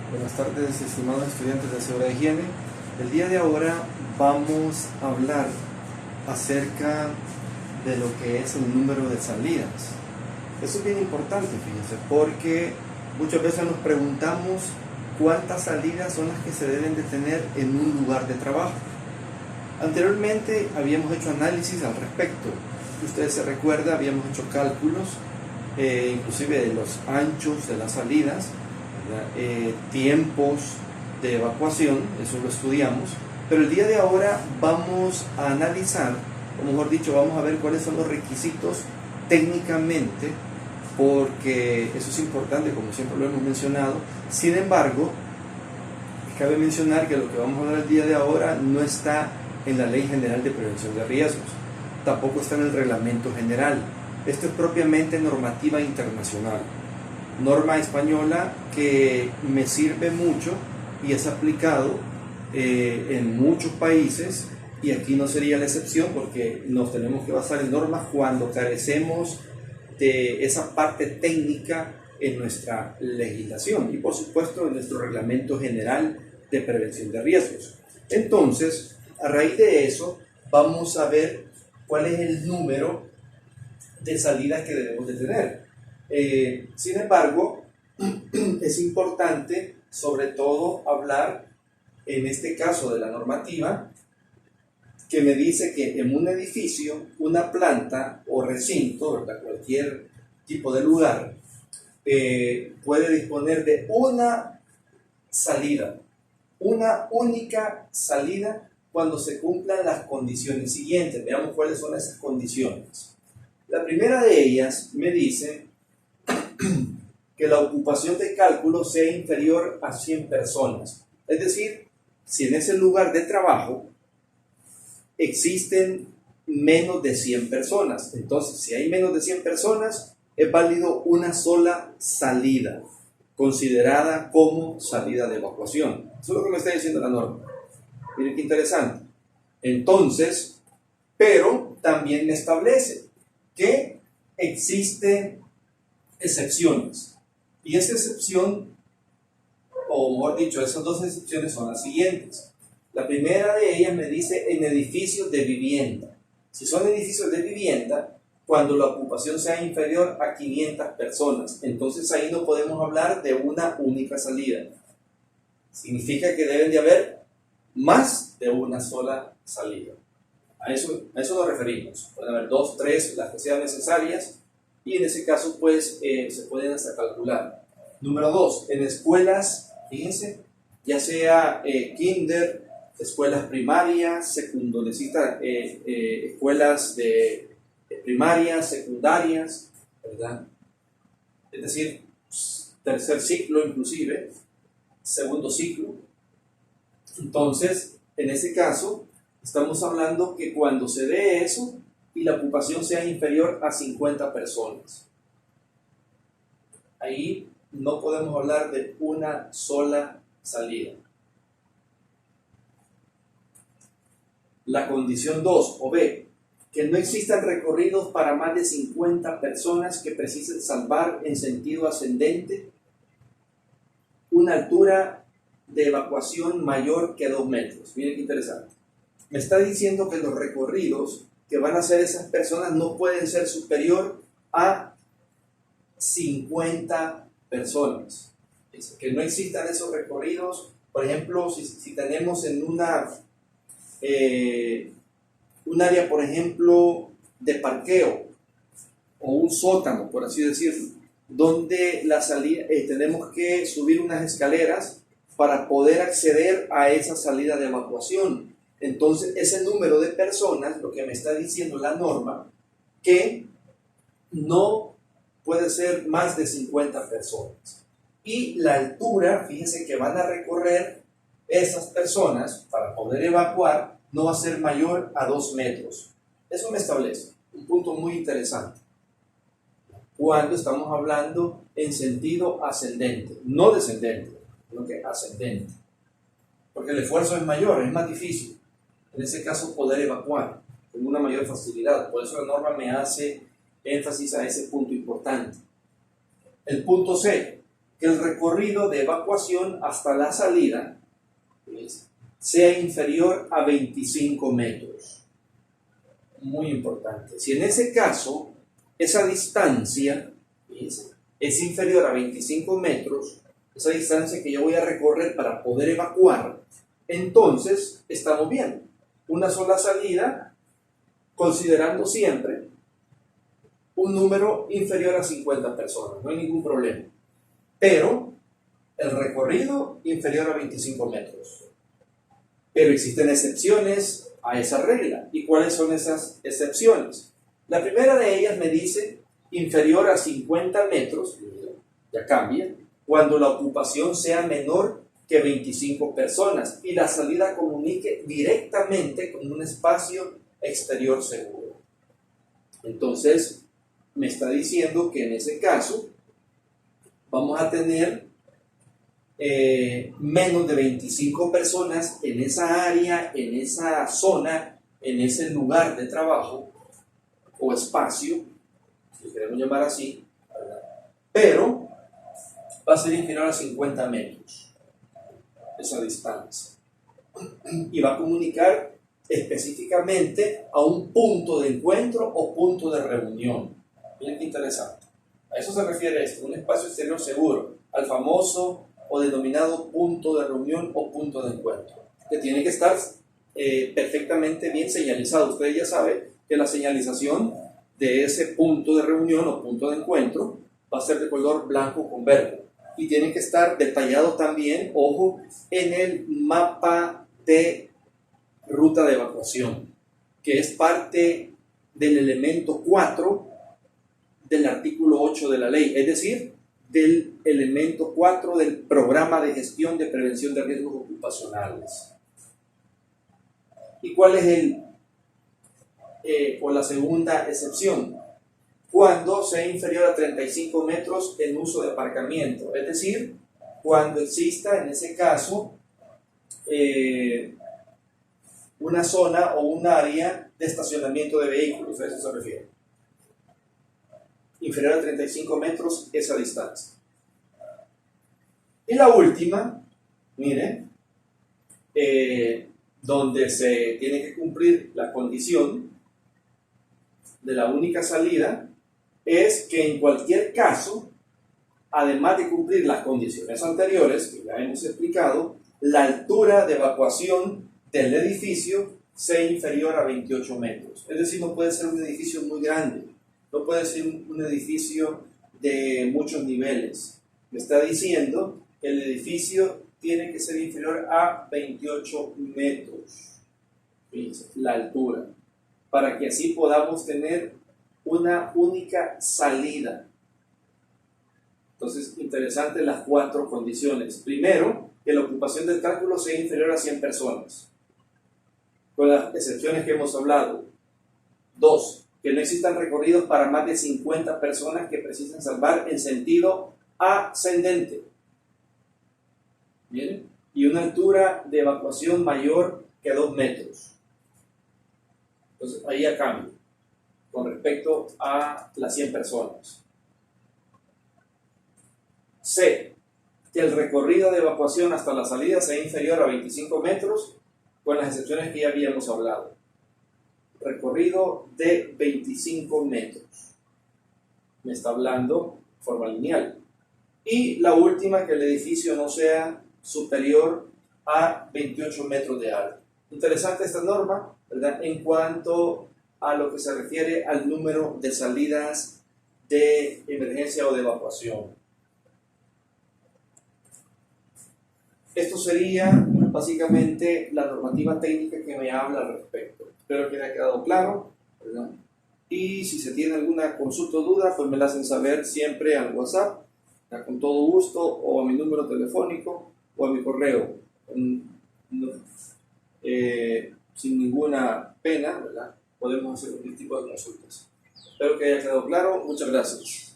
Buenas tardes, estimados estudiantes de seguridad de higiene. El día de ahora vamos a hablar acerca de lo que es el número de salidas. Eso es bien importante, fíjense, porque muchas veces nos preguntamos cuántas salidas son las que se deben de tener en un lugar de trabajo. Anteriormente habíamos hecho análisis al respecto. Ustedes se recuerdan, habíamos hecho cálculos, inclusive de los anchos de las salidas, tiempos de evacuación, eso lo estudiamos, pero el día de ahora vamos a analizar, o mejor dicho, vamos a ver cuáles son los requisitos técnicamente, porque eso es importante, como siempre lo hemos mencionado. Sin embargo, cabe mencionar que lo que vamos a hablar el día de ahora no está en la Ley General de Prevención de Riesgos, tampoco está en el Reglamento General. Esto es propiamente normativa internacional, norma española que me sirve mucho y es aplicado en muchos países, y aquí no sería la excepción, porque nos tenemos que basar en normas cuando carecemos de esa parte técnica en nuestra legislación y por supuesto en nuestro Reglamento General de Prevención de Riesgos. Entonces, a raíz de eso, vamos a ver cuál es el número de salidas que debemos de tener. Sin embargo, es importante sobre todo hablar en este caso de la normativa que me dice que en un edificio, una planta o recinto, ¿verdad? Cualquier tipo de lugar, puede disponer de una salida, una única salida cuando se cumplan las condiciones siguientes. Veamos cuáles son esas condiciones. La primera de ellas me dice que la ocupación de cálculo sea inferior a 100 personas. Es decir, si en ese lugar de trabajo existen menos de 100 personas, entonces si hay menos de 100 personas, es válido una sola salida, considerada como salida de evacuación. Eso es lo que me está diciendo la norma. Miren qué interesante. Entonces, pero también me establece que existen excepciones. Y esa excepción, o mejor dicho, esas dos excepciones son las siguientes. La primera de ellas me dice en edificios de vivienda. Si son edificios de vivienda, cuando la ocupación sea inferior a 500 personas, entonces ahí no podemos hablar de una única salida. Significa que deben de haber más de una sola salida. A eso nos referimos. Pueden haber 2, 3, las que sean necesarias, y en ese caso pues se pueden hasta calcular. Número 2, en escuelas, fíjense, ya sea kinder, escuelas primarias, escuelas de primarias, secundarias, ¿verdad? Es decir, tercer ciclo inclusive, segundo ciclo. Entonces, en ese caso, estamos hablando que cuando se dé eso y la ocupación sea inferior a 50 personas, ahí no podemos hablar de una sola salida. La condición 2 o B, que no existan recorridos para más de 50 personas que precisen salvar en sentido ascendente una altura de evacuación mayor que 2 metros. Miren qué interesante. Me está diciendo que los recorridos que van a hacer esas personas no pueden ser superior a 50 personas. Que no existan esos recorridos. Por ejemplo, si tenemos en un área, por ejemplo, de parqueo o un sótano, por así decirlo, donde la salida, tenemos que subir unas escaleras para poder acceder a esa salida de evacuación. Entonces, ese número de personas, lo que me está diciendo la norma, que no puede ser más de 50 personas. Y la altura, fíjense que van a recorrer esas personas para poder evacuar, no va a ser mayor a 2 metros. Eso me establece un punto muy interesante. Cuando estamos hablando en sentido ascendente, no descendente, sino que ascendente. Porque el esfuerzo es mayor, es más difícil. En ese caso, poder evacuar con una mayor facilidad. Por eso la norma me hace énfasis a ese punto importante. El punto C, que el recorrido de evacuación hasta la salida sea inferior a 25 metros. Muy importante. Si en ese caso esa distancia es inferior a 25 metros, esa distancia que yo voy a recorrer para poder evacuar, entonces estamos bien. Una sola salida, considerando siempre un número inferior a 50 personas, no hay ningún problema. Pero el recorrido inferior a 25 metros. Pero existen excepciones a esa regla. ¿Y cuáles son esas excepciones? La primera de ellas me dice inferior a 50 metros, ya cambia, cuando la ocupación sea menor que 25 personas y la salida comunique directamente con un espacio exterior seguro. Entonces, me está diciendo que en ese caso vamos a tener menos de 25 personas en esa área, en esa zona, en ese lugar de trabajo o espacio, si queremos llamar así, ¿verdad? Pero va a ser inferior a 50 metros esa distancia y va a comunicar específicamente a un punto de encuentro o punto de reunión. Miren qué interesante. A eso se refiere esto, un espacio exterior seguro, al famoso o denominado punto de reunión o punto de encuentro, que tiene que estar perfectamente bien señalizado. Usted ya sabe que la señalización de ese punto de reunión o punto de encuentro va a ser de color blanco con verde y tiene que estar detallado también, ojo, en el mapa de ruta de evacuación, que es parte del elemento 4 del artículo 8 de la ley, es decir, del elemento 4 del programa de gestión de prevención de riesgos ocupacionales. ¿Y cuál es la segunda excepción? Cuando sea inferior a 35 metros en uso de aparcamiento, es decir, cuando exista en ese caso una zona o un área de estacionamiento de vehículos, a eso se refiere. Inferior a 35 metros esa distancia. Y la última, miren, donde se tiene que cumplir la condición de la única salida, es que en cualquier caso, además de cumplir las condiciones anteriores, que ya hemos explicado, la altura de evacuación del edificio sea inferior a 28 metros. Es decir, no puede ser un edificio muy grande, no puede ser un edificio de muchos niveles. Me está diciendo que el edificio tiene que ser inferior a 28 metros, fíjense, la altura, para que así podamos tener una única salida. Entonces, interesante las 4 condiciones. Primero, que la ocupación del cálculo sea inferior a 100 personas, con las excepciones que hemos hablado. 2, que no existan recorridos para más de 50 personas que precisen salvar en sentido ascendente. ¿Bien? Y una altura de evacuación mayor que 2 metros. Entonces, ahí ya cambia con respecto a las 100 personas. C, que el recorrido de evacuación hasta la salida sea inferior a 25 metros, con las excepciones que ya habíamos hablado. Recorrido de 25 metros. Me está hablando forma lineal. Y la última, que el edificio no sea superior a 28 metros de alto. Interesante esta norma, ¿verdad? En cuanto a lo que se refiere al número de salidas de emergencia o de evacuación. Esto sería básicamente la normativa técnica que me habla al respecto. Espero que haya quedado claro, ¿verdad? Y si se tiene alguna consulta o duda, pues me la hacen saber siempre al WhatsApp, con todo gusto, o a mi número telefónico, o a mi correo. Sin ninguna pena, ¿verdad? Podemos hacer un tipo de consultas. Espero que haya quedado claro. Muchas gracias.